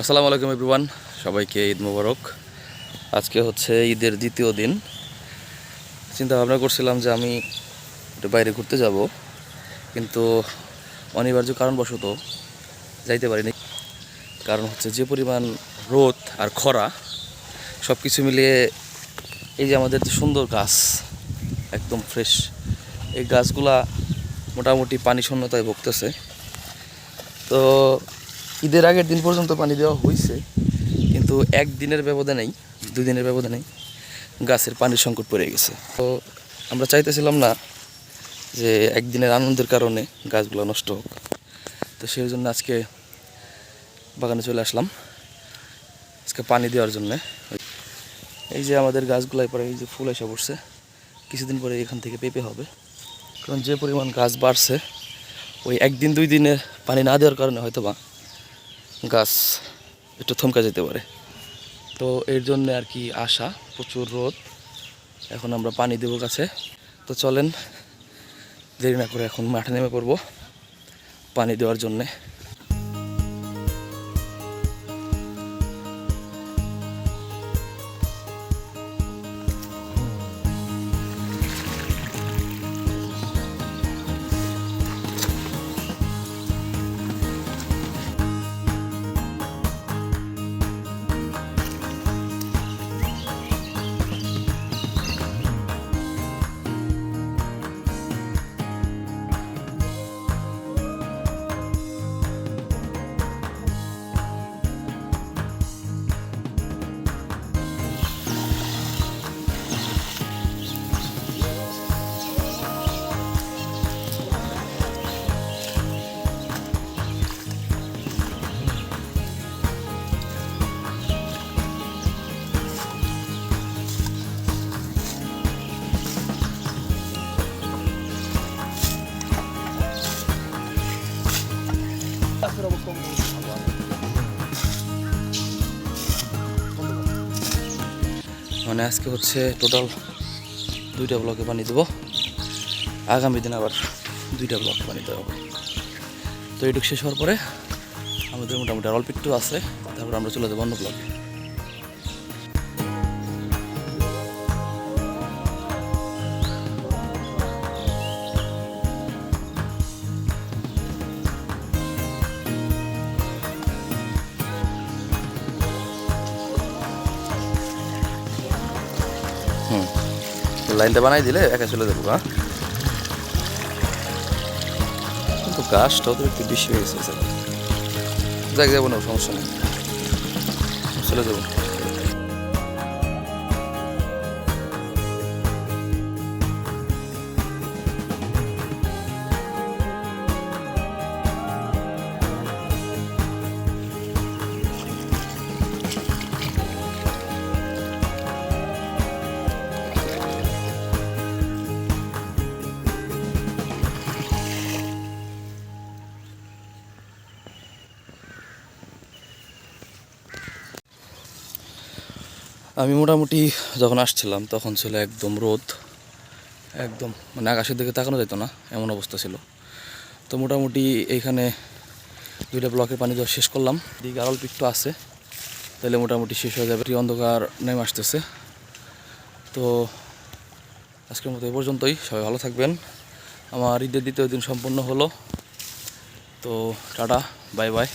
আসসালামু আলাইকুম এভরিওয়ান, সবাইকে ঈদ মোবারক। আজকে হচ্ছে ঈদের দ্বিতীয় দিন। চিন্তা ভাবনা করছিলাম যে আমি একটু বাইরে ঘুরতে যাব, কিন্তু অনিবার্য কারণবশত যাইতে পারিনি। কারণ হচ্ছে যে পরিমাণ রোদ আর খরা, সব কিছু মিলিয়ে এই যে আমাদের যে সুন্দর গাছ, একদম ফ্রেশ, এই গাছগুলা মোটামুটি পানি শূন্যতায় ভুগতেছে। তো ঈদের আগের দিন পর্যন্ত পানি দেওয়া হয়েছে, কিন্তু একদিনের ব্যবধানেই, 2 দিনের ব্যবধানেই গাছের পানির সংকট পড়ে গেছে। তো আমরা চাইতেছিলাম না যে একদিনের আনন্দের কারণে গাছগুলো নষ্ট হোক। তো সেই জন্য আজকে বাগানে চলে আসলাম আজকে পানি দেওয়ার জন্যে। এই যে আমাদের গাছগুলাই পরে এই যে ফুল এসে পড়ছে, কিছুদিন পরে এখান থেকে পেঁপে হবে। কারণ যে পরিমাণ গাছ বাড়ছে, ওই 1 দিন 2 দিনের পানি না দেওয়ার কারণে হয়তো বা গাছ একটু থমকে যেতে পারে। তো এর জন্য আর কি আশা, প্রচুর রোদ, এখন আমরা পানি দেবো গাছে। তো চলেন দেরি না করে এখন মাঠে নেমে পড়বো পানি দেওয়ার জন্যে। মানে আজকে হচ্ছে টোটাল 2টা ব্লকে পানি দেবো, আগামী দিন আবার 2টা ব্লকে পানি দেওয়া হবে। তো এইটুকু শেষ হওয়ার পরে আমাদের মোটামুটি অল্প একটু আছে, তারপর আমরা চলে যাবো অন্য ব্লকে। লাইনটা বানাই দিলে একা চলে যাবো। হ্যাঁ, কিন্তু গাছটাও তো একটু বেশি হয়ে গেছে। যাক, যাবো না, সমস্যা নেই, চলে যাবো। আমি মোটামুটি যখন আসছিলাম তখন ছিল একদম রোদ, একদম মানে আকাশের দিকে তাকানো যেত না, এমন অবস্থা ছিল। তো মোটামুটি এইখানে 2টা ব্লকে পানি দেওয়া শেষ করলাম, দিকে আর অল্প একটু আছে, তাহলে মোটামুটি শেষ হয়ে যাবে। অন্ধকার নেমে আসতেছে। তো আজকের মতো এই পর্যন্তই, সবাই ভালো থাকবেন। আমার ঈদের দ্বিতীয় দিন সম্পূর্ণ হলো। তো টাটা, বাই বাই।